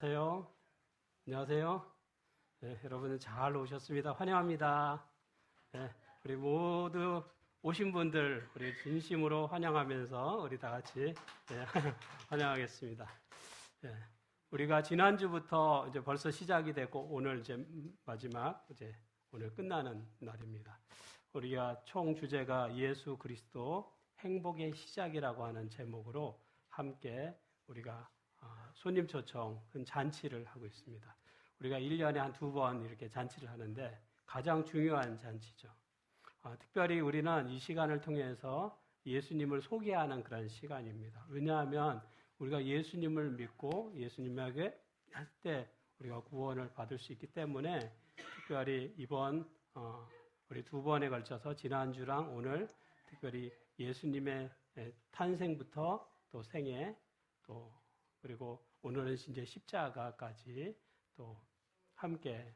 안녕하세요. 안녕하세요. 네, 여러분 잘 오셨습니다. 환영합니다. 네, 우리 모두 오신 분들 우리 진심으로 환영하면서 우리 다 같이 환영하겠습니다. 네, 우리가 지난주부터 이제 벌써 시작이 되고 오늘 이제 마지막 오늘 끝나는 날입니다. 우리가 총 주제가 예수 그리스도 행복의 시작이라고 하는 제목으로 함께 우리가 손님 초청 잔치를 하고 있습니다. 우리가 1년에 한 2번 이렇게 잔치를 하는데 가장 중요한 잔치죠. 특별히 우리는 이 시간을 통해서 예수님을 소개하는 그런 시간입니다. 왜냐하면 우리가 예수님을 믿고 예수님에게 할 때 우리가 구원을 받을 수 있기 때문에 특별히 이번 우리 2번에 걸쳐서 지난주랑 오늘 특별히 예수님의 탄생부터 또 생애 또 그리고 오늘은 이제 십자가까지 또 함께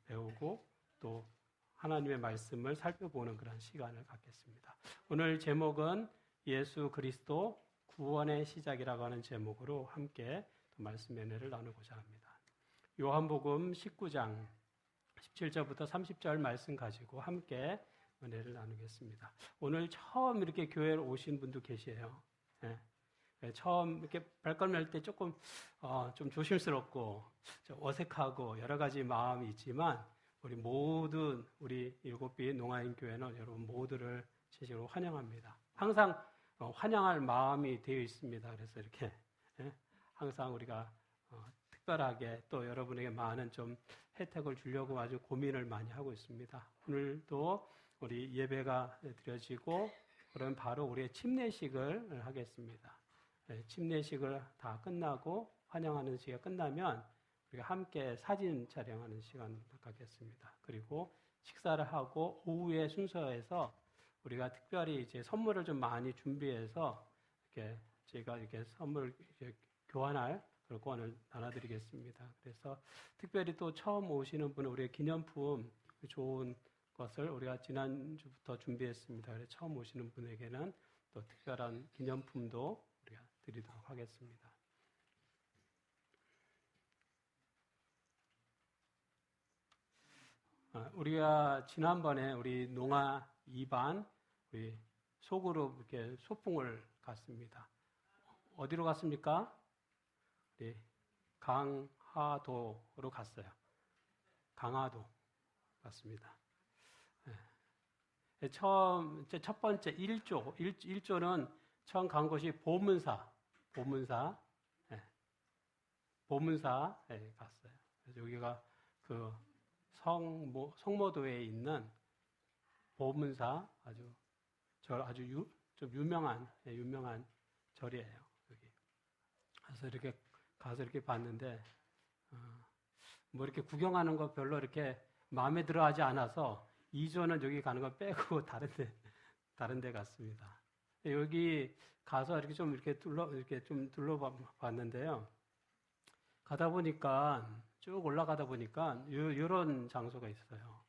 배우고 또 하나님의 말씀을 살펴보는 그런 시간을 갖겠습니다. 오늘 제목은 예수 그리스도 구원의 시작이라고 하는 제목으로 함께 또 말씀의 은혜를 나누고자 합니다. 요한복음 19장 17절부터 30절 말씀 가지고 함께 은혜를 나누겠습니다. 오늘 처음 이렇게 교회에 오신 분도 계세요. 네. 처음 이렇게 발걸음 할 때 조금 좀 조심스럽고 좀 어색하고 여러 가지 마음이 있지만 우리 모든 우리 일곱비 농아인 교회는 여러분 모두를 진심으로 환영합니다. 항상 환영할 마음이 되어 있습니다. 그래서 이렇게 항상 우리가 특별하게 또 여러분에게 많은 좀 혜택을 주려고 아주 고민을 많이 하고 있습니다. 오늘도 우리 예배가 드려지고 그러면 바로 우리의 침례식을 하겠습니다. 침례식을 다 끝나고 환영하는 시기가 끝나면 우리가 함께 사진 촬영하는 시간 갖겠습니다. 그리고 식사를 하고 오후의 순서에서 우리가 특별히 이제 선물을 좀 많이 준비해서 이렇게 제가 이렇게 선물 교환할 그런 권을 나눠드리겠습니다. 그래서 특별히 또 처음 오시는 분은 우리의 기념품 좋은 것을 우리가 지난주부터 준비했습니다. 그래서 처음 오시는 분에게는 또 특별한 기념품도 우리가 드리도록 하겠습니다. 우리가 지난번에 우리 농아 2반 우리 소그룹 이렇게 소풍을 갔습니다. 어디로 갔습니까? 우리 강화도로 갔어요. 강화도 갔습니다. 처음 첫 번째 1조는 처음 간 곳이 보문사에 갔어요. 그래서 여기가 그 성모도에 있는 보문사 아주 좀 유명한 절이에요. 여기. 그래서 이렇게 가서 이렇게 봤는데 뭐 이렇게 구경하는 거 별로 이렇게 마음에 들어하지 않아서 2조는 여기 가는 거 빼고 다른 데 갔습니다. 여기 가서 이렇게 좀 둘러봤는데요. 가다 보니까 쭉 올라가다 보니까 이런 장소가 있어요.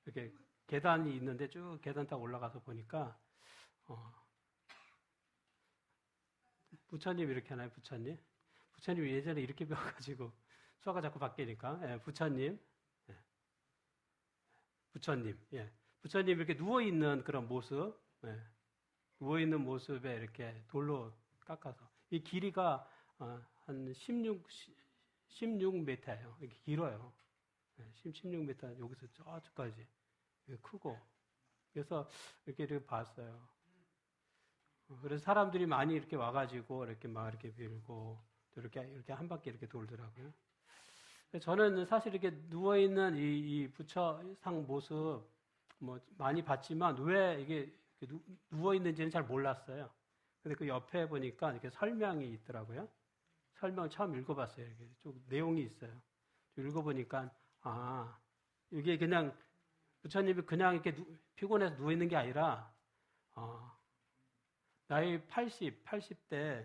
이렇게 계단이 있는데 쭉 계단 타고 올라가서 보니까 부처님 이렇게 하나요? 부처님 예전에 이렇게 배워가지고 수화가 자꾸 바뀌니까 부처님 부처님 이렇게 누워 있는 그런 모습. 누워있는 모습에 이렇게 돌로 깎아서. 이 길이가 한 16m예요. 이렇게 길어요. 16m, 여기서 저쪽까지. 크고. 그래서 이렇게 봤어요. 그래서 사람들이 많이 이렇게 와가지고 이렇게 막 이렇게 빌고 또 이렇게 한 바퀴 이렇게 돌더라고요. 저는 사실 이렇게 누워있는 이 부처상 모습 뭐 많이 봤지만 왜 이게 누워 있는지는 잘 몰랐어요. 근데 그 옆에 보니까 이렇게 설명이 있더라고요. 설명 처음 읽어봤어요. 이렇게 좀 내용이 있어요. 읽어보니까 이게 그냥 부처님이 그냥 이렇게 피곤해서 누워 있는 게 아니라 나이 80대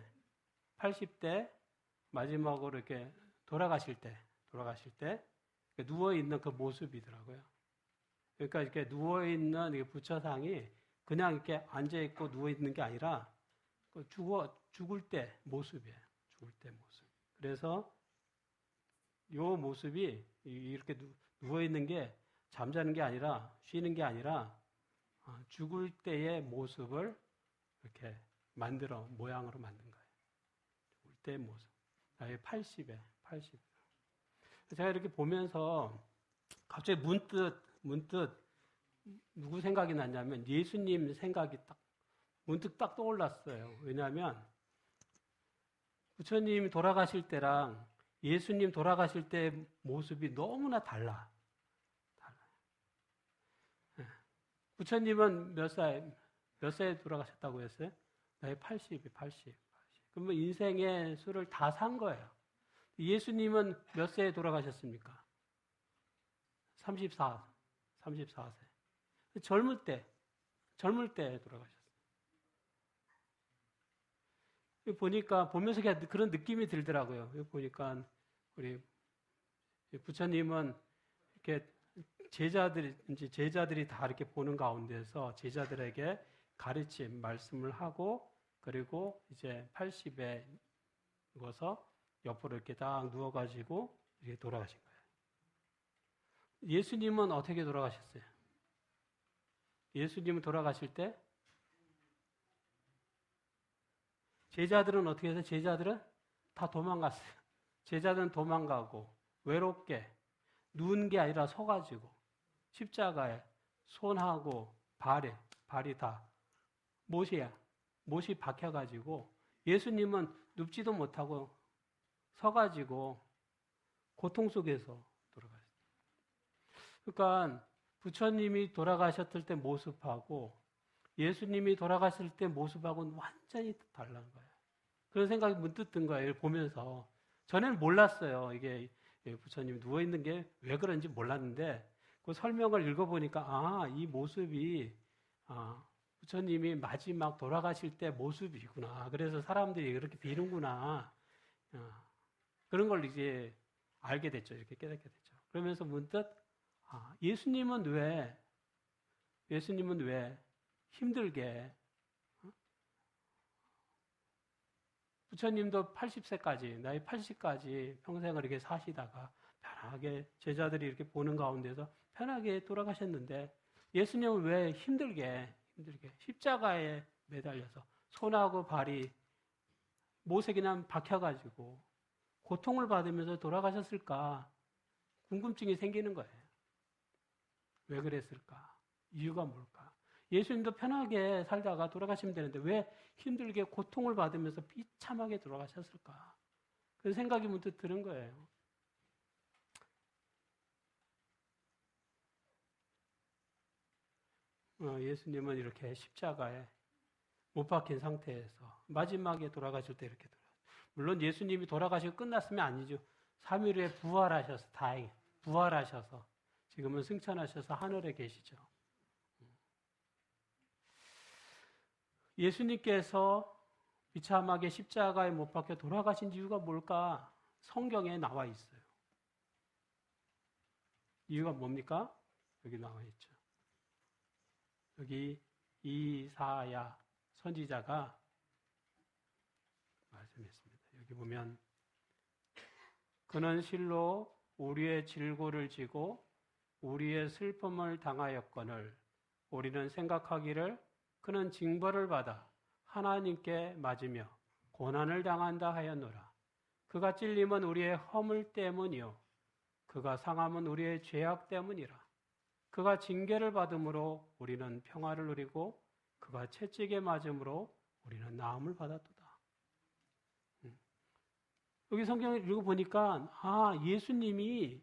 마지막으로 이렇게 돌아가실 때 누워 있는 그 모습이더라고요. 그러니까 이렇게 누워 있는 부처상이 그냥 이렇게 앉아있고 누워있는 게 아니라 죽을 때 모습이에요. 죽을 때 모습. 그래서 요 모습이 이렇게 누워 있는 게 잠자는 게 아니라 쉬는 게 아니라 죽을 때의 모습을 이렇게 모양으로 만든 거예요. 죽을 때의 모습. 나이 80에. 제가 이렇게 보면서 갑자기 문득 누구 생각이 났냐면 예수님 생각이 문득 떠올랐어요. 왜냐하면 부처님 돌아가실 때랑 예수님 돌아가실 때 모습이 너무나 달라요. 부처님은 몇 살에 돌아가셨다고 했어요? 나이 80. 그러면 인생의 수를 다 산 거예요. 예수님은 몇 세에 돌아가셨습니까? 34세. 젊을 때 돌아가셨어요. 보면서 그런 느낌이 들더라고요. 보니까 우리 부처님은 이렇게 제자들이 다 이렇게 보는 가운데서 제자들에게 가르침, 말씀을 하고, 그리고 이제 80에 누워서 옆으로 이렇게 딱 누워가지고 이렇게 돌아가신 거예요. 예수님은 어떻게 돌아가셨어요? 예수님은 돌아가실 때 제자들은 어떻게 해서 제자들은 다 도망갔어요. 제자들은 도망가고 외롭게 누운 게 아니라 서가지고 십자가에 손하고 발이 다 못이 박혀가지고 예수님은 눕지도 못하고 서가지고 고통 속에서 돌아가셨어요. 그러니까 부처님이 돌아가셨을 때 모습하고 예수님이 돌아가실 때 모습하고는 완전히 다른 거예요. 그런 생각이 문득 든 거예요. 보면서. 전에는 몰랐어요. 이게 부처님이 누워있는 게 왜 그런지 몰랐는데 그 설명을 읽어보니까 이 모습이 부처님이 마지막 돌아가실 때 모습이구나. 그래서 사람들이 그렇게 비는구나. 그런 걸 이제 알게 됐죠. 이렇게 깨닫게 됐죠. 그러면서 문득 예수님은 왜 힘들게 부처님도 80세까지 나이 80까지 평생을 이렇게 사시다가 편하게 제자들이 이렇게 보는 가운데서 편하게 돌아가셨는데 예수님은 왜 힘들게 십자가에 매달려서 손하고 발이 못에 그냥 박혀가지고 고통을 받으면서 돌아가셨을까 궁금증이 생기는 거예요. 왜 그랬을까? 이유가 뭘까? 예수님도 편하게 살다가 돌아가시면 되는데 왜 힘들게 고통을 받으면서 비참하게 돌아가셨을까? 그런 생각이 문득 드는 거예요. 예수님은 이렇게 십자가에 못 박힌 상태에서 마지막에 돌아가실 때 이렇게 물론 예수님이 돌아가시고 끝났으면 아니죠. 3일 후에 부활하셔서 다행히 부활하셔서 지금은 승천하셔서 하늘에 계시죠. 예수님께서 비참하게 십자가에 못 박혀 돌아가신 이유가 뭘까? 성경에 나와 있어요. 이유가 뭡니까? 여기 나와 있죠. 여기 이사야 선지자가 말씀했습니다. 여기 보면 그는 실로 우리의 질고를 지고 우리의 슬픔을 당하였거늘 우리는 생각하기를 그는 징벌을 받아 하나님께 맞으며 고난을 당한다 하였노라. 그가 찔림은 우리의 허물 때문이요 그가 상함은 우리의 죄악 때문이라. 그가 징계를 받음으로 우리는 평화를 누리고 그가 채찍에 맞음으로 우리는 나음을 받았도다. 여기 성경을 읽어보니까 예수님이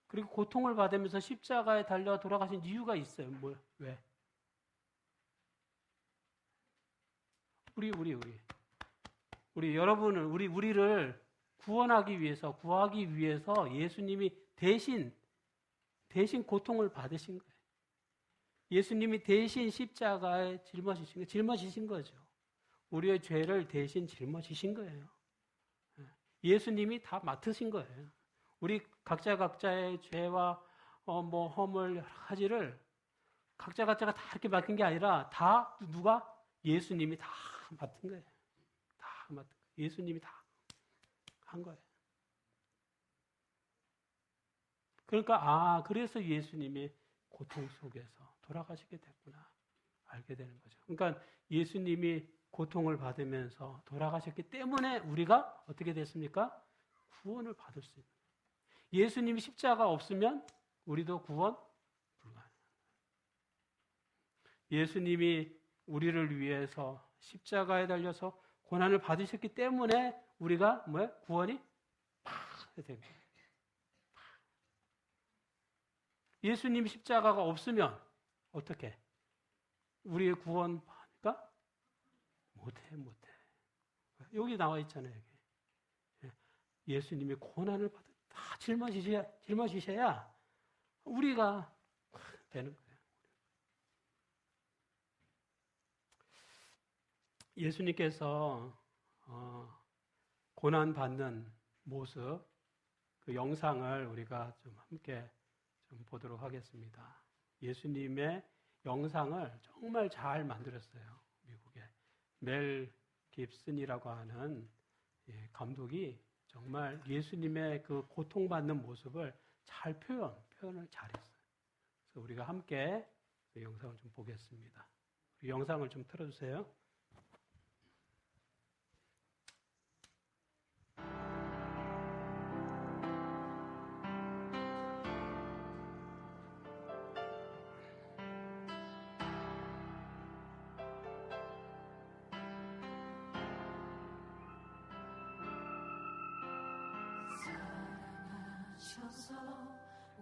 그리고 고통을 받으면서 십자가에 달려 돌아가신 이유가 있어요. 왜? 우리 여러분을 우리를 구하기 위해서 예수님이 대신 고통을 받으신 거예요. 예수님이 대신 십자가에 짊어지신 거죠. 우리의 죄를 대신 짊어지신 거예요. 예수님이 다 맡으신 거예요. 우리 각자의 죄와 허물 여러 가지를 각자가 다 이렇게 맡은 게 아니라 다 누가? 예수님이 다 맡은 거예요. 다 맡은 거예요. 예수님이 다 한 거예요. 그러니까 그래서 예수님이 고통 속에서 돌아가시게 됐구나 알게 되는 거죠. 그러니까 예수님이 고통을 받으면서 돌아가셨기 때문에 우리가 어떻게 됐습니까? 구원을 받을 수 있는 거예요. 예수님이 십자가 없으면 우리도 구원 불가능해요. 예수님이 우리를 위해서 십자가에 달려서 고난을 받으셨기 때문에 우리가 구원이 된 거예요. 예수님이 십자가가 없으면 어떻게? 우리의 구원 받을까? 못해. 여기 나와 있잖아요. 여기. 예수님이 고난을 다 짊어지셔야 우리가 되는 거예요. 예수님께서 고난 받는 모습, 그 영상을 우리가 좀 함께 좀 보도록 하겠습니다. 예수님의 영상을 정말 잘 만들었어요. 미국의 멜 깁슨이라고 하는 감독이 정말 예수님의 그 고통받는 모습을 잘 표현을 잘했어요. 그래서 우리가 함께 그 영상을 좀 보겠습니다. 이 영상을 좀 틀어주세요.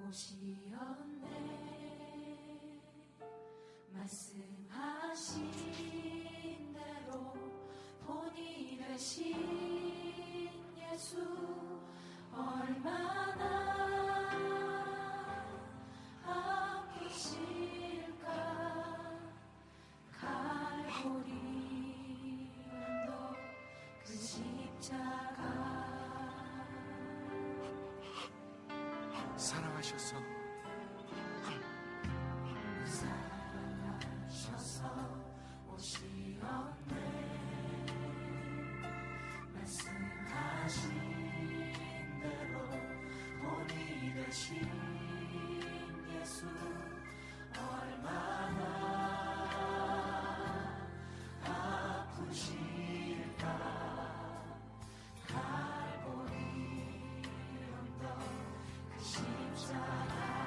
오시었네 말씀하신 대로 본이 되신 예수 얼마나 아프실까 갈보리 언덕 그 십자가 사랑하셔서 오시었네 말씀하신 대로 본이 되신 예수 얼마나 아프실까 갈보리 언덕 그 십자가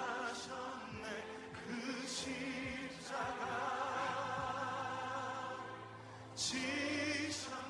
순종하셨네 그 십자가 지셨네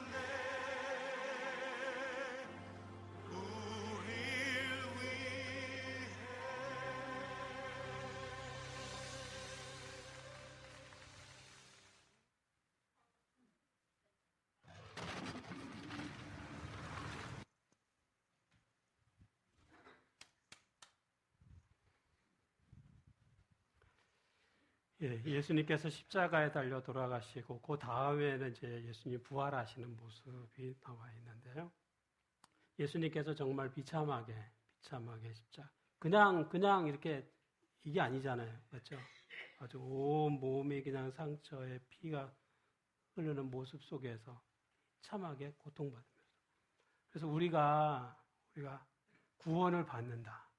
우릴 위해 예수님께서 십자가에 달려 돌아가시고 그 다음에는 이제 예수님 부활하시는 모습이 나와 있는데요. 예수님께서 정말 비참하게 십자가 그냥 이렇게 이게 아니잖아요, 맞죠? 아주 온 몸이 그냥 상처에 피가 흐르는 모습 속에서 참하게 고통받으면서 그래서 우리가 구원을 받는다,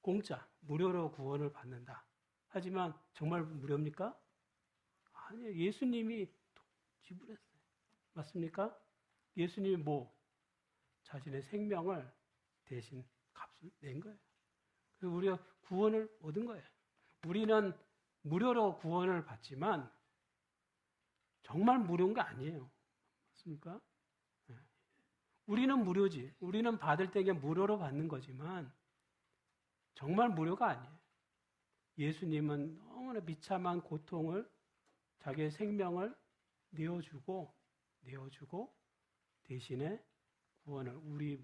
공짜 무료로 구원을 받는다. 하지만 정말 무료입니까? 아니요. 예수님이 지불했어요. 맞습니까? 예수님이 자신의 생명을 대신 값을 낸 거예요. 그래서 우리가 구원을 얻은 거예요. 우리는 무료로 구원을 받지만 정말 무료인 거 아니에요. 맞습니까? 네. 우리는 무료지. 우리는 받을 때에 무료로 받는 거지만 정말 무료가 아니에요. 예수님은 너무나 비참한 고통을 자기의 생명을 내어주고 대신에 구원을 우리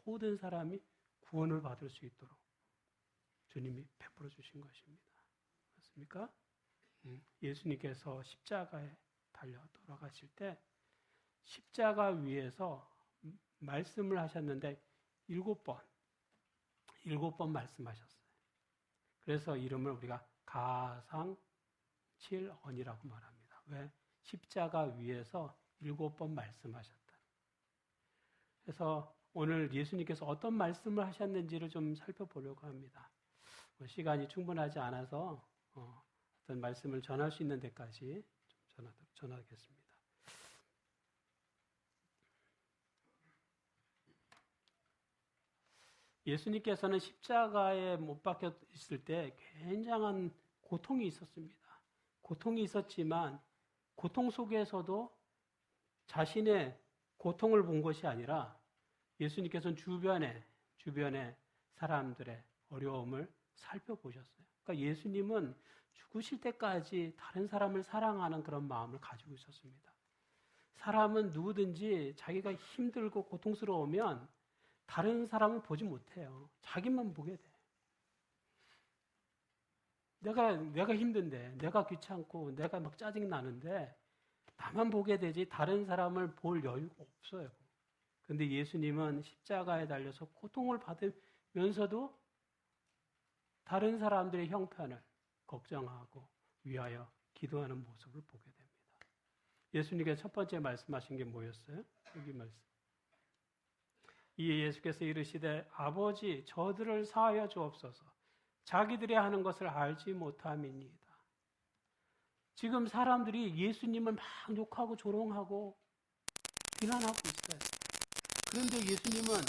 모든 사람이 구원을 받을 수 있도록 주님이 베풀어 주신 것입니다. 맞습니까? 예수님께서 십자가에 달려 돌아가실 때 십자가 위에서 말씀을 하셨는데 7번 말씀하셨어요. 그래서 이름을 우리가 가상칠언이라고 말합니다. 왜? 십자가 위에서 7번 말씀하셨다. 그래서 오늘 예수님께서 어떤 말씀을 하셨는지를 좀 살펴보려고 합니다. 시간이 충분하지 않아서 어떤 말씀을 전할 수 있는 데까지 좀 전하겠습니다. 예수님께서는 십자가에 못 박혀 있을 때 굉장한 고통이 있었습니다. 고통이 있었지만 고통 속에서도 자신의 고통을 본 것이 아니라 예수님께서는 주변의 사람들의 어려움을 살펴보셨어요. 그러니까 예수님은 죽으실 때까지 다른 사람을 사랑하는 그런 마음을 가지고 있었습니다. 사람은 누구든지 자기가 힘들고 고통스러우면 다른 사람을 보지 못해요. 자기만 보게 돼. 내가 힘든데, 내가 귀찮고, 내가 막 짜증나는데, 나만 보게 되지 다른 사람을 볼 여유가 없어요. 그런데 예수님은 십자가에 달려서 고통을 받으면서도 다른 사람들의 형편을 걱정하고 위하여 기도하는 모습을 보게 됩니다. 예수님께서 첫 번째 말씀하신 게 뭐였어요? 여기 말씀. 이에 예수께서 이르시되 아버지 저들을 사하여 주옵소서 자기들이 하는 것을 알지 못함이니이다. 지금 사람들이 예수님을 막 욕하고 조롱하고 비난하고 있어요. 그런데 예수님은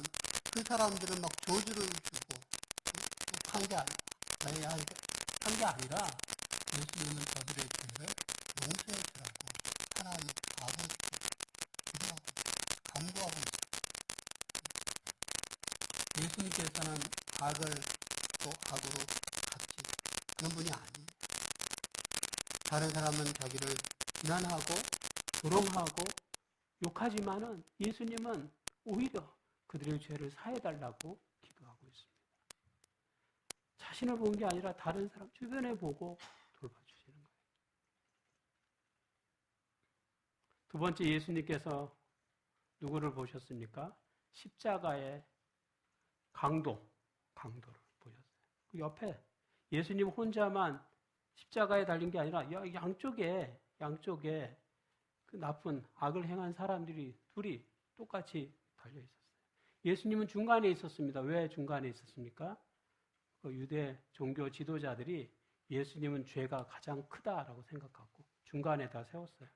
그 사람들은 막 저주를 주고 한 게 아니라 예수님은 저들의 죄를 용서해 주라고 하나님 아버지께 기도하고 간구하고 있어요. 예수님께서는 악을 또 악으로 갚지 그런 분이 아니에요. 다른 사람은 자기를 비난하고 조롱하고 욕하지만은 예수님은 오히려 그들의 죄를 사해달라고 기도하고 있습니다. 자신을 본 게 아니라 다른 사람 주변에 보고 돌봐주시는 거예요. 두 번째 예수님께서 누구를 보셨습니까? 십자가의 강도를 보셨어요. 그 옆에 예수님 혼자만 십자가에 달린 게 아니라 양쪽에 그 나쁜 악을 행한 사람들이 둘이 똑같이 달려 있었어요. 예수님은 중간에 있었습니다. 왜 중간에 있었습니까? 그 유대 종교 지도자들이 예수님은 죄가 가장 크다라고 생각하고 중간에다 세웠어요.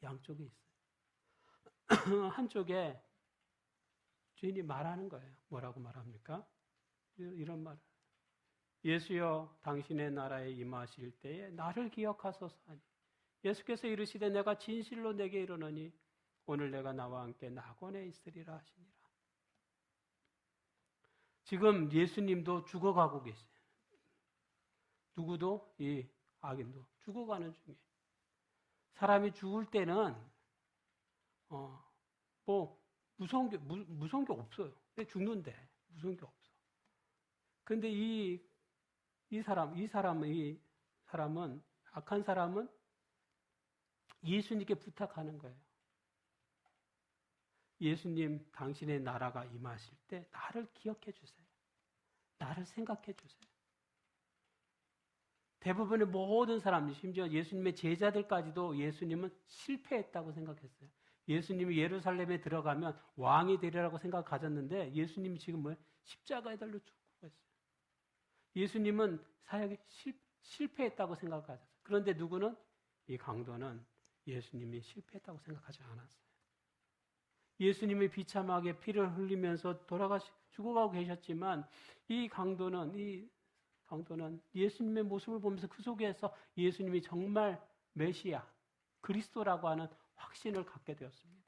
양쪽에 있어요. 한쪽에 주인이 말하는 거예요. 뭐라고 말합니까? 이런 말. 예수여 당신의 나라에 임하실 때에 나를 기억하소서 하니 예수께서 이르시되 내가 진실로 내게 이르노니 오늘 내가 나와 함께 낙원에 있으리라 하시니라. 지금 예수님도 죽어가고 계세요. 누구도 이 악인도 죽어가는 중이에요. 사람이 죽을 때는 뭐 무서운 게 없어요. 근데 죽는데 무서운 게 없어. 근데 이 사람은 악한 사람은 예수님께 부탁하는 거예요. 예수님, 당신의 나라가 임하실 때 나를 기억해 주세요. 나를 생각해 주세요. 대부분의 모든 사람, 심지어 예수님의 제자들까지도 예수님은 실패했다고 생각했어요. 예수님이 예루살렘에 들어가면 왕이 되리라고 생각 가졌는데 예수님이 지금 뭐예요? 십자가에 달려 죽고 있어요. 예수님은 사역에 실패했다고 생각 가졌어요. 그런데 누구는? 이 강도는 예수님이 실패했다고 생각하지 않았어요. 예수님이 비참하게 피를 흘리면서 죽어가고 계셨지만 이 강도는 예수님의 모습을 보면서 그 속에서 예수님이 정말 메시아, 그리스도라고 하는 확신을 갖게 되었습니다.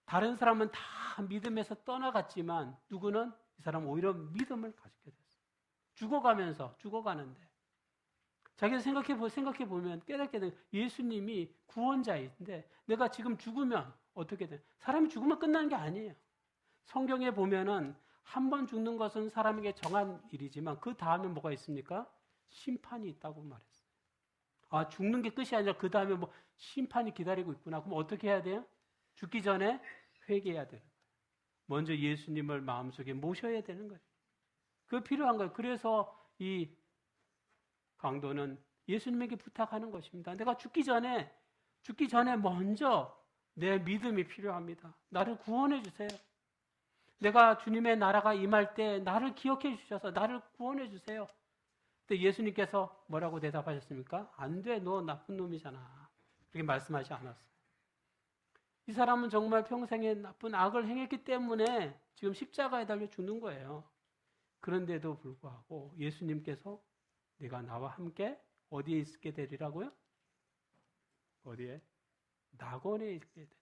다른 사람은 다 믿음에서 떠나갔지만 누구는 이 사람은 오히려 믿음을 가지게 됐어요. 죽어가는데 자기가 생각해 보면 깨닫게 되는 예수님이 구원자인데 내가 지금 죽으면 어떻게 돼? 사람이 죽으면 끝나는 게 아니에요. 성경에 보면은 한 번 죽는 것은 사람에게 정한 일이지만 그 다음에 뭐가 있습니까? 심판이 있다고 말했어요. 아, 죽는 게 끝이 아니라 그 다음에 뭐 심판이 기다리고 있구나. 그럼 어떻게 해야 돼요? 죽기 전에 회개해야 되는 거예요. 먼저 예수님을 마음속에 모셔야 되는 거예요. 그게 필요한 거예요. 그래서 이 강도는 예수님에게 부탁하는 것입니다. 내가 죽기 전에 먼저 내 믿음이 필요합니다. 나를 구원해 주세요. 내가 주님의 나라가 임할 때 나를 기억해 주셔서 나를 구원해 주세요. 근데 예수님께서 뭐라고 대답하셨습니까? 안 돼, 너 나쁜 놈이잖아. 그렇게 말씀하지 않았어요. 이 사람은 정말 평생에 나쁜 악을 행했기 때문에 지금 십자가에 달려 죽는 거예요. 그런데도 불구하고 예수님께서 네가 나와 함께 어디에 있게 되리라고요? 어디에? 낙원에 있게 된다.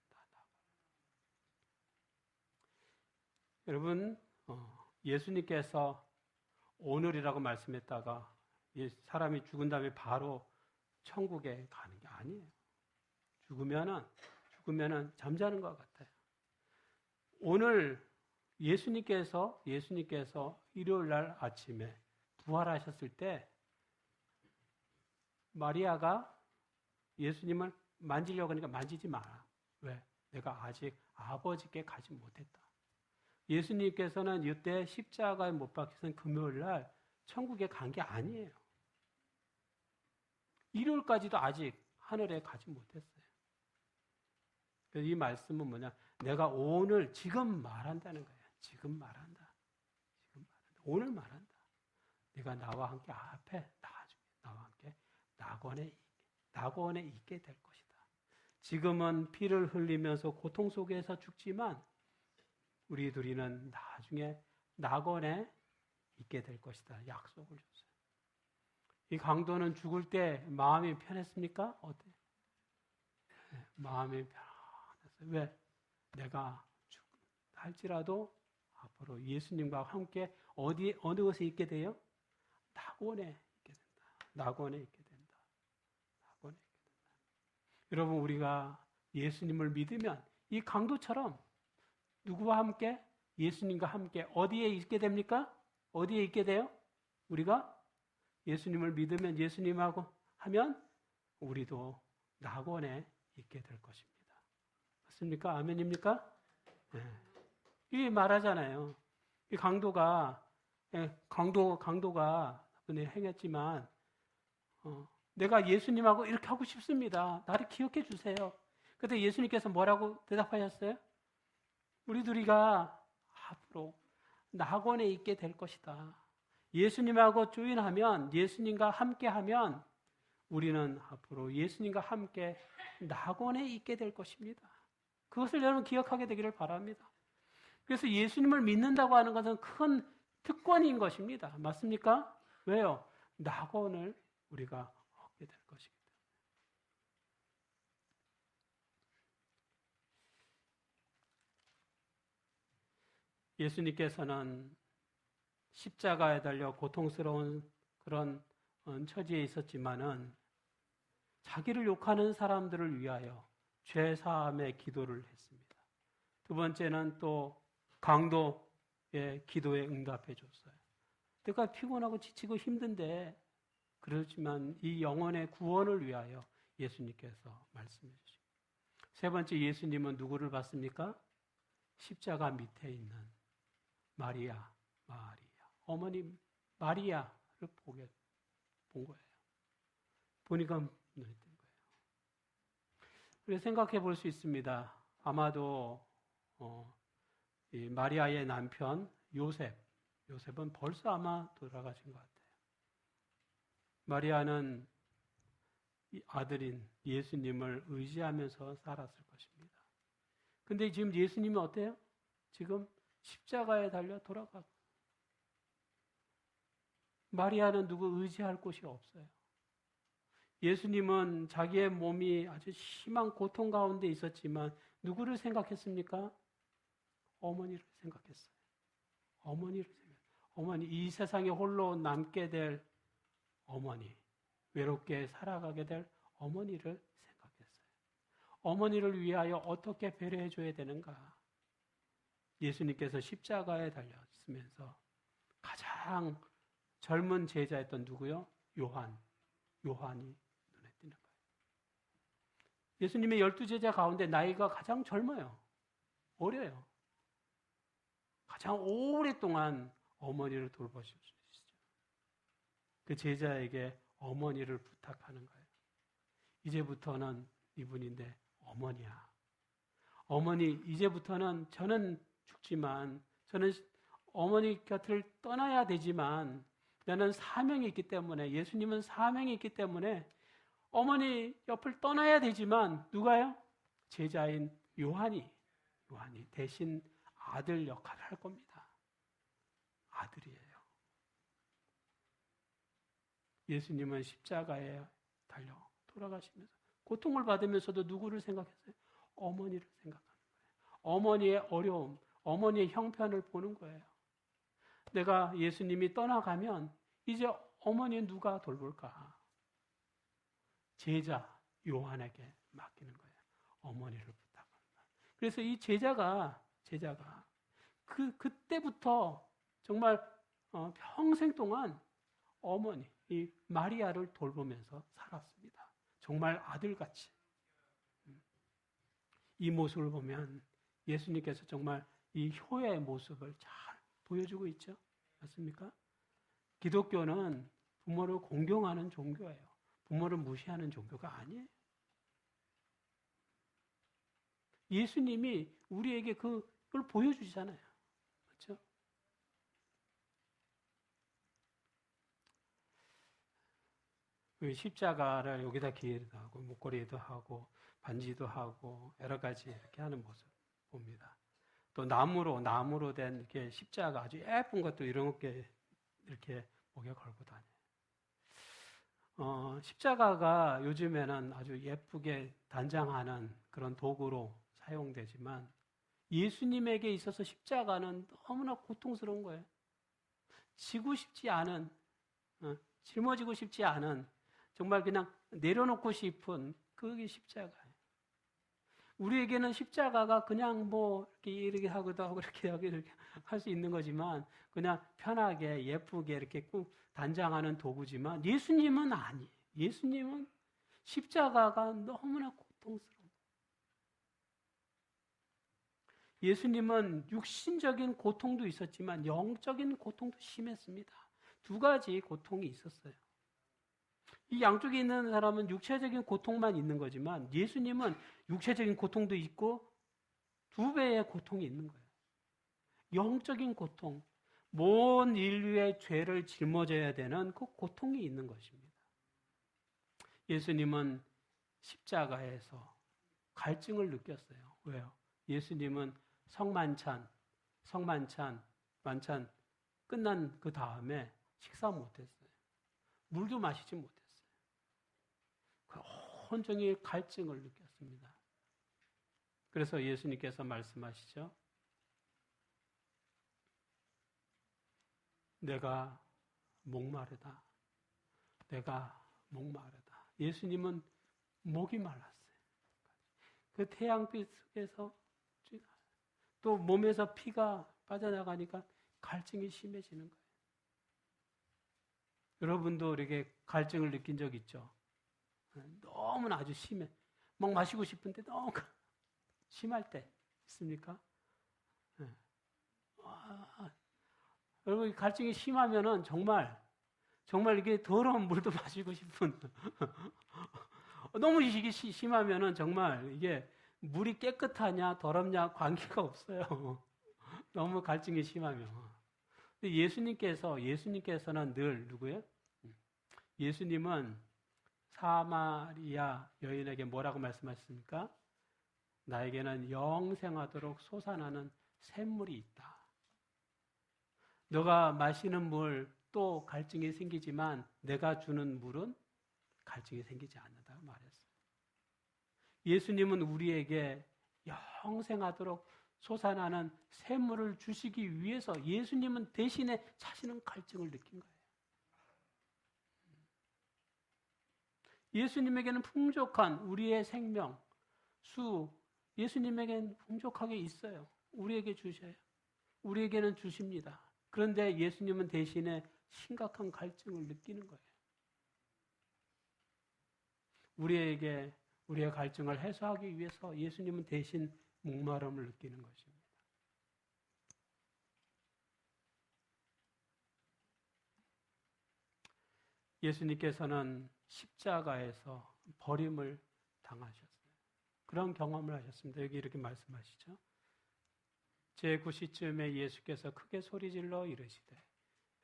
여러분, 예수님께서 오늘이라고 말씀했다가 사람이 죽은 다음에 바로 천국에 가는 게 아니에요. 죽으면은 잠자는 것 같아요. 오늘 예수님께서 일요일 날 아침에 부활하셨을 때 마리아가 예수님을 만지려고 하니까 만지지 마라. 왜? 내가 아직 아버지께 가지 못했다. 예수님께서는 이때 십자가에 못 박히신 금요일 날 천국에 간 게 아니에요. 일요일까지도 아직 하늘에 가지 못했어요. 그래서 이 말씀은 뭐냐? 내가 오늘 지금 말한다는 거예요. 지금 말한다. 오늘 말한다. 네가 나와 함께 앞에 나중에 나와 함께 낙원에 있게 될 것이다. 지금은 피를 흘리면서 고통 속에서 죽지만 우리 둘이는 나중에 낙원에 있게 될 것이다. 약속을 줬어요. 이 강도는 죽을 때 마음이 편했습니까? 어때? 마음이 편했어요. 왜? 내가 할지라도 앞으로 예수님과 함께 어느 곳에 있게 돼요? 낙원에 있게 된다. 낙원에 있게 된다. 낙원에 있게 된다. 여러분, 우리가 예수님을 믿으면 이 강도처럼 누구와 함께? 예수님과 함께 어디에 있게 됩니까? 어디에 있게 돼요? 우리가 예수님을 믿으면 예수님하고 하면 우리도 낙원에 있게 될 것입니다. 맞습니까? 아멘입니까? 네. 이 말하잖아요. 이 강도가 나쁜 일 행했지만 내가 예수님하고 이렇게 하고 싶습니다. 나를 기억해 주세요. 그때 예수님께서 뭐라고 대답하셨어요? 우리 둘이가 앞으로 낙원에 있게 될 것이다. 예수님하고 조인하면, 예수님과 함께하면 우리는 앞으로 예수님과 함께 낙원에 있게 될 것입니다. 그것을 여러분 기억하게 되기를 바랍니다. 그래서 예수님을 믿는다고 하는 것은 큰 특권인 것입니다. 맞습니까? 왜요? 낙원을 우리가 얻게 될 것이기 때문에. 예수님께서는 십자가에 달려 고통스러운 그런 처지에 있었지만은 자기를 욕하는 사람들을 위하여 죄 사함의 기도를 했습니다. 두 번째는 또 강도의 기도에 응답해 줬어요. 내가 피곤하고 지치고 힘든데 그렇지만 이 영혼의 구원을 위하여 예수님께서 말씀해 주십니다. 세 번째, 예수님은 누구를 봤습니까? 십자가 밑에 있는 마리아, 어머니 마리아를 본 거예요. 보니까 눈에 띈 거예요. 그래서 생각해 볼 수 있습니다. 아마도 이 마리아의 남편 요셉은 벌써 아마 돌아가신 것 같아요. 마리아는 이 아들인 예수님을 의지하면서 살았을 것입니다. 근데 지금 예수님이 어때요? 지금 십자가에 달려 돌아가고, 마리아는 누구 의지할 곳이 없어요. 예수님은 자기의 몸이 아주 심한 고통 가운데 있었지만 누구를 생각했습니까? 어머니를 생각했어요. 어머니, 이 세상에 홀로 남게 될 어머니, 외롭게 살아가게 될 어머니를 생각했어요. 어머니를 위하여 어떻게 배려해 줘야 되는가? 예수님께서 십자가에 달렸으면서 가장 젊은 제자였던 누구요? 요한이 눈에 띄는 거예요. 예수님의 12제자 가운데 나이가 가장 젊어요. 어려요. 가장 오랫동안 어머니를 돌보실 수 있죠. 그 제자에게 어머니를 부탁하는 거예요. 이제부터는 이분인데 어머니야. 어머니, 이제부터는 저는 죽지만, 저는 어머니 곁을 떠나야 되지만 나는 사명이 있기 때문에, 예수님은 사명이 있기 때문에 어머니 옆을 떠나야 되지만 누가요? 제자인 요한이 대신 아들 역할을 할 겁니다. 아들이에요. 예수님은 십자가에 달려 돌아가시면서 고통을 받으면서도 누구를 생각했어요? 어머니를 생각하는 거예요. 어머니의 어려움, 어머니의 형편을 보는 거예요. 내가 예수님이 떠나가면 이제 어머니는 누가 돌볼까? 제자 요한에게 맡기는 거예요. 어머니를 부탁합니다. 그래서 이 제자가 그때부터 정말 평생 동안 어머니, 이 마리아를 돌보면서 살았습니다. 정말 아들같이. 이 모습을 보면 예수님께서 정말 이 효의 모습을 잘 보여주고 있죠. 맞습니까? 기독교는 부모를 공경하는 종교예요. 부모를 무시하는 종교가 아니에요. 예수님이 우리에게 그걸 보여주시잖아요. 그렇죠? 십자가를 여기다 기에도 하고 목걸이에도 하고 반지도 하고 여러 가지 이렇게 하는 모습 봅니다. 또 나무로 된 이렇게 십자가 아주 예쁜 것도 이런 게 이렇게 목에 걸고 다녀요. 십자가가 요즘에는 아주 예쁘게 단장하는 그런 도구로 사용되지만 예수님에게 있어서 십자가는 너무나 고통스러운 거예요. 지고 싶지 않은, 짊어지고 싶지 않은, 정말 그냥 내려놓고 싶은 그게 십자가예요. 우리에게는 십자가가 그냥 뭐 이렇게 하기도 하고 이렇게 할 수 있는 거지만 그냥 편하게 예쁘게 이렇게 꼭 단장하는 도구지만 예수님은 아니에요. 예수님은 십자가가 너무나 고통스러워요. 예수님은 육신적인 고통도 있었지만 영적인 고통도 심했습니다. 두 가지 고통이 있었어요. 이 양쪽에 있는 사람은 육체적인 고통만 있는 거지만 예수님은 육체적인 고통도 있고 두 배의 고통이 있는 거예요. 영적인 고통, 모든 인류의 죄를 짊어져야 되는 그 고통이 있는 것입니다. 예수님은 십자가에서 갈증을 느꼈어요. 왜요? 예수님은 만찬 끝난 그 다음에 식사 못했어요. 물도 마시지 못했어요. 온종일 갈증을 느꼈습니다. 그래서 예수님께서 말씀하시죠. 내가 목마르다. 내가 목마르다. 예수님은 목이 말랐어요. 그 태양빛 속에서 또 몸에서 피가 빠져나가니까 갈증이 심해지는 거예요. 여러분도 이렇게 갈증을 느낀 적 있죠? 너무나 아주 심해. 막 마시고 싶은데 너무 심할 때 있습니까? 여러분 갈증이 심하면은 정말 이게 더러운 물도 마시고 싶은 너무 이게 심하면은 정말 이게 물이 깨끗하냐 더럽냐 관계가 없어요. 너무 갈증이 심하면. 근데 예수님께서는 늘 누구예요? 예수님은 사마리아 여인에게 뭐라고 말씀하셨습니까? 나에게는 영생하도록 솟아나는 샘물이 있다. 너가 마시는 물 또 갈증이 생기지만 내가 주는 물은 갈증이 생기지 않는다고 말했어요. 예수님은 우리에게 영생하도록 솟아나는 샘물을 주시기 위해서 예수님은 대신에 자신은 갈증을 느낀 거예요. 예수님에게는 풍족한 우리의 생명, 예수님에게는 풍족하게 있어요. 우리에게 주셔요. 우리에게는 주십니다. 그런데 예수님은 대신에 심각한 갈증을 느끼는 거예요. 우리의 갈증을 해소하기 위해서 예수님은 대신 목마름을 느끼는 것입니다. 예수님께서는 십자가에서 버림을 당하셨어요. 그런 경험을 하셨습니다. 여기 이렇게 말씀하시죠. 제9시쯤에 예수께서 크게 소리질러 이르시되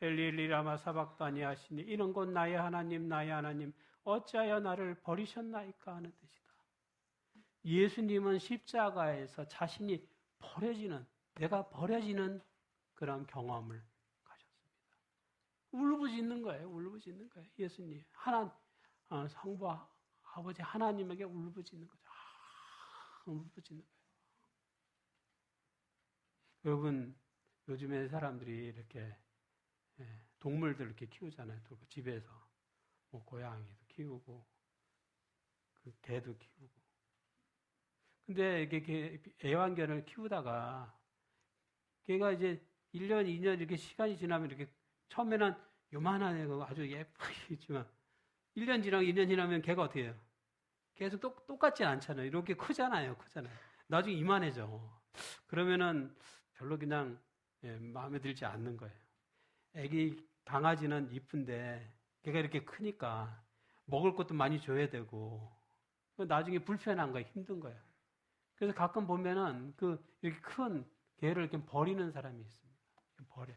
엘리 라마 사박다니 하시니 이는 곧 나의 하나님 어찌하여 나를 버리셨나이까 하는 뜻이다. 예수님은 십자가에서 자신이 내가 버려지는 그런 경험을 가졌습니다. 울부짖는 거예요. 예수님. 성부 아버지 하나님에게 울부짖는 거죠. 울부짖는 거예요. 여러분, 요즘에 사람들이 이렇게 동물들 이렇게 키우잖아요. 집에서 고양이도 키우고 개도 키우고. 근데 이게 애완견을 키우다가 걔가 이제 1년, 2년 이렇게 시간이 지나면 이렇게 처음에는 요만한 애가 아주 예쁘겠지만 1년 지나고 2년 지나면 걔가 어떻게 해요? 계속 똑같지 않잖아요. 이렇게 크잖아요. 나중에 이만해져. 그러면은 별로 그냥 마음에 들지 않는 거예요. 애기 강아지는 이쁜데 걔가 이렇게 크니까 먹을 것도 많이 줘야 되고 나중에 불편한 거예요. 힘든 거예요. 그래서 가끔 보면은 이렇게 큰 개를 이렇게 버리는 사람이 있습니다. 버려.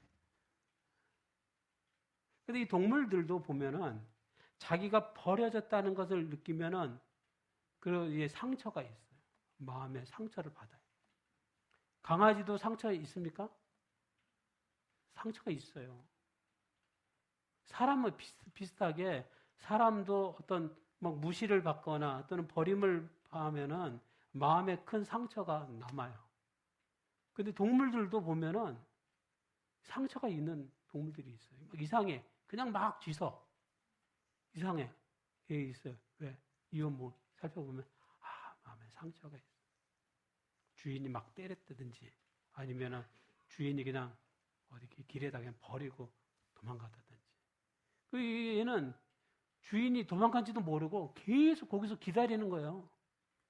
근데 이 동물들도 보면은 자기가 버려졌다는 것을 느끼면은 그런 상처가 있어요. 마음에 상처를 받아요. 강아지도 상처 있습니까? 상처가 있어요. 사람은 비슷하게 사람도 어떤 막 무시를 받거나 또는 버림을 하면은 마음에 큰 상처가 남아요. 근데 동물들도 보면은 상처가 있는 동물들이 있어요. 막 이상해. 그냥 막 짖어. 이상해. 그게 있어요. 왜? 이유 살펴보면 마음에 상처가 있어요. 주인이 막 때렸다든지 아니면은 주인이 그냥 어디 길에다 그냥 버리고 도망갔다든지. 얘는 주인이 도망간지도 모르고 계속 거기서 기다리는 거예요.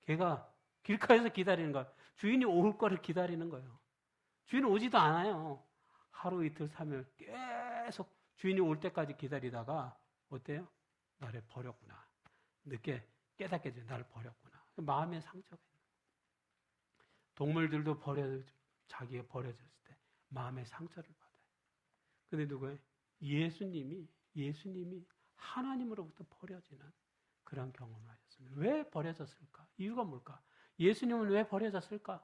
걔가 길가에서 기다리는 거예요. 주인이 올 거를 기다리는 거예요. 주인은 오지도 않아요. 하루 이틀 3일 계속 주인이 올 때까지 기다리다가 어때요? 나를 버렸구나. 늦게 깨닫게 돼요. 나를 버렸구나. 마음에 상처가 있는 거예요. 동물들도 자기가 버려졌을 때 마음에 상처를 받아요. 근데 누구예요? 예수님이 하나님으로부터 버려지는 그런 경험을 하셨습니다. 왜 버려졌을까? 이유가 뭘까? 예수님은 왜 버려졌을까?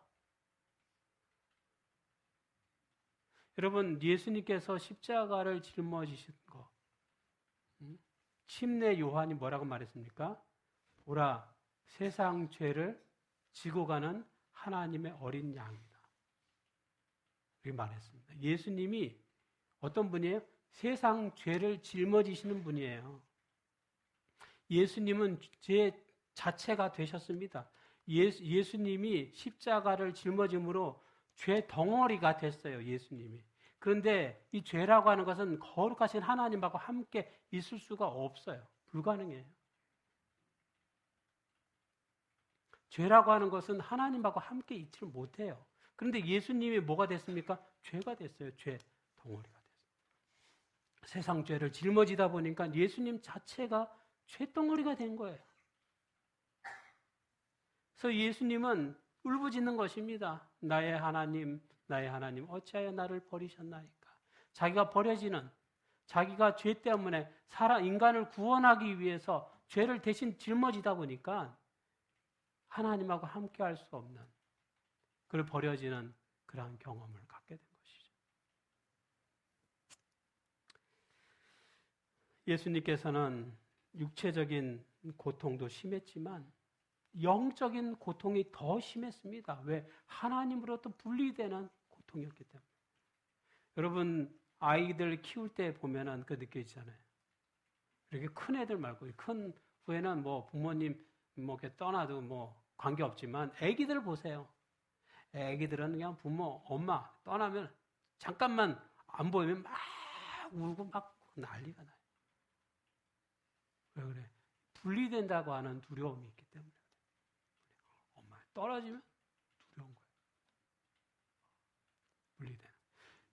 여러분, 예수님께서 십자가를 짊어지신 거, 침례 요한이 뭐라고 말했습니까? 보라, 세상 죄를 지고 가는 하나님의 어린 양이다. 이렇게 말했습니다. 예수님이 어떤 분이에요? 세상 죄를 짊어지시는 분이에요. 예수님은 죄 자체가 되셨습니다. 예수님이 십자가를 짊어짐으로 죄 덩어리가 됐어요. 예수님이. 그런데 이 죄라고 하는 것은 거룩하신 하나님하고 함께 있을 수가 없어요. 불가능해요. 죄라고 하는 것은 하나님하고 함께 있지를 못해요. 그런데 예수님이 뭐가 됐습니까? 죄가 됐어요. 죄 덩어리가 됐어요. 세상 죄를 짊어지다 보니까 예수님 자체가 죄덩어리가 된 거예요. 그래서 예수님은 울부짖는 것입니다. 나의 하나님, 어찌하여 나를 버리셨나이까? 자기가 버려지는, 자기가 죄 때문에 인간을 구원하기 위해서 죄를 대신 짊어지다 보니까 하나님하고 함께 할 수 없는, 그를 버려지는 그러한 경험을 갖게 된 것이죠. 예수님께서는 육체적인 고통도 심했지만 영적인 고통이 더 심했습니다. 왜? 하나님으로부터 분리되는 고통이었기 때문에. 여러분, 아이들 키울 때 보면은 그 느껴지잖아요. 이렇게 큰 애들 말고, 큰 후에는 뭐 부모님 뭐 이렇게 떠나도 뭐 관계없지만 애기들 보세요. 애기들은 그냥 부모, 엄마 떠나면 잠깐만 안 보이면 막 울고 막 난리가 나요. 왜 그래? 분리된다고 하는 두려움이 있기 때문에. 엄마 떨어지면 두려운 거예요. 분리되는.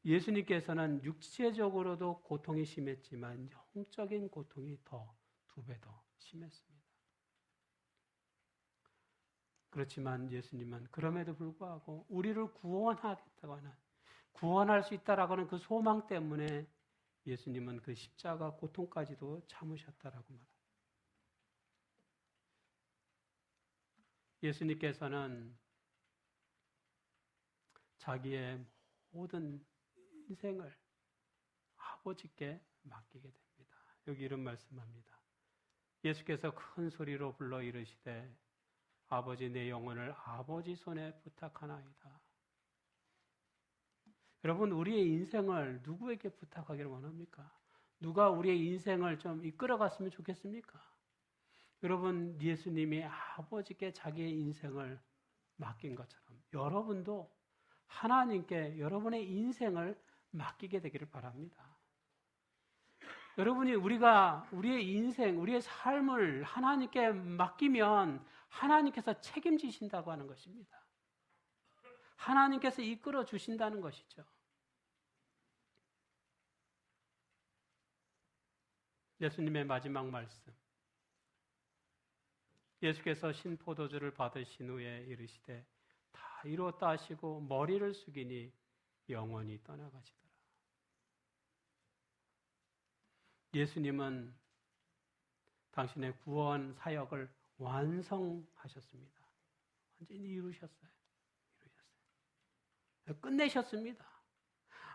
예수님께서는 육체적으로도 고통이 심했지만 영적인 고통이 두 배 더 심했습니다. 그렇지만 예수님은 그럼에도 불구하고 우리를 구원하겠다고 하는, 구원할 수 있다라고 하는 그 소망 때문에 예수님은 그 십자가 고통까지도 참으셨다라고 말합니다. 예수님께서는 자기의 모든 인생을 아버지께 맡기게 됩니다. 여기 이런 말씀합니다. 예수께서 큰 소리로 불러 이르시되 아버지 내 영혼을 아버지 손에 부탁하나이다. 여러분, 우리의 인생을 누구에게 부탁하기를 원합니까? 누가 우리의 인생을 좀 이끌어갔으면 좋겠습니까? 여러분, 예수님이 아버지께 자기의 인생을 맡긴 것처럼 여러분도 하나님께 여러분의 인생을 맡기게 되기를 바랍니다. 여러분이 우리의 인생, 우리의 삶을 하나님께 맡기면 하나님께서 책임지신다고 하는 것입니다. 하나님께서 이끌어 주신다는 것이죠. 예수님의 마지막 말씀. 예수께서 신포도주를 받으신 후에 이르시되 다 이루었다 하시고 머리를 숙이니 영원히 떠나가시더라. 예수님은 당신의 구원 사역을 완성하셨습니다. 완전히 이루셨어요. 끝내셨습니다.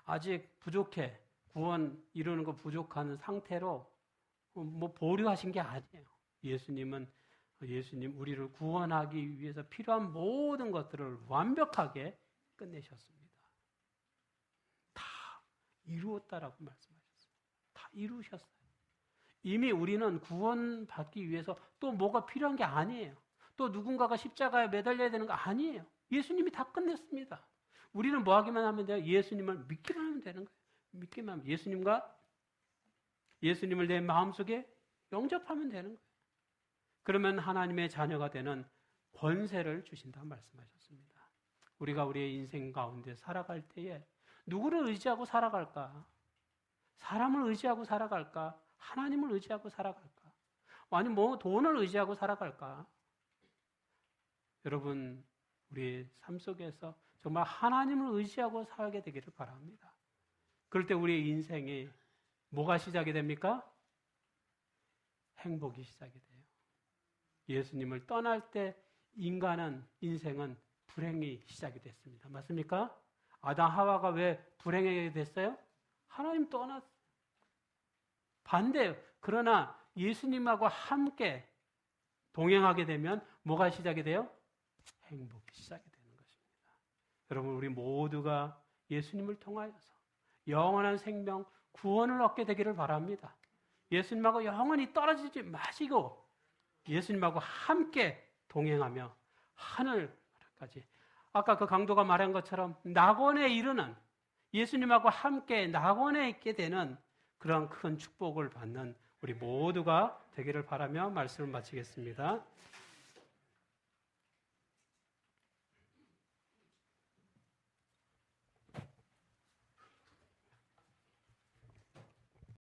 아직 부족해. 구원 이루는 거 부족한 상태로 뭐 보류하신 게 아니에요. 예수님 우리를 구원하기 위해서 필요한 모든 것들을 완벽하게 끝내셨습니다. 다 이루었다라고 말씀하셨어요. 다 이루셨어요. 이미 우리는 구원받기 위해서 또 뭐가 필요한 게 아니에요. 또 누군가가 십자가에 매달려야 되는 거 아니에요. 예수님이 다 끝냈습니다. 우리는 뭐 하기만 하면 돼요? 예수님을 믿기만 하면 되는 거예요. 믿기만 하면 예수님을 내 마음속에 영접하면 되는 거예요. 그러면 하나님의 자녀가 되는 권세를 주신다 말씀하셨습니다. 우리가 우리의 인생 가운데 살아갈 때에 누구를 의지하고 살아갈까? 사람을 의지하고 살아갈까? 하나님을 의지하고 살아갈까? 아니 뭐 돈을 의지하고 살아갈까? 여러분, 우리 삶 속에서 정말 하나님을 의지하고 살게 되기를 바랍니다. 그럴 때 우리의 인생이 뭐가 시작이 됩니까? 행복이 시작이 돼요. 예수님을 떠날 때 인간은 인생은 불행이 시작이 됐습니다. 맞습니까? 아담 하와가 왜 불행하게 됐어요? 하나님 떠났어요. 반대. 그러나 예수님하고 함께 동행하게 되면 뭐가 시작이 돼요? 행복이 시작이 되는 것입니다. 여러분, 우리 모두가 예수님을 통하여서 영원한 생명, 구원을 얻게 되기를 바랍니다. 예수님하고 영원히 떨어지지 마시고 예수님하고 함께 동행하며 하늘까지, 아까 그 강도가 말한 것처럼 낙원에 이르는, 예수님하고 함께 낙원에 있게 되는 그런 큰 축복을 받는 우리 모두가 되기를 바라며 말씀을 마치겠습니다.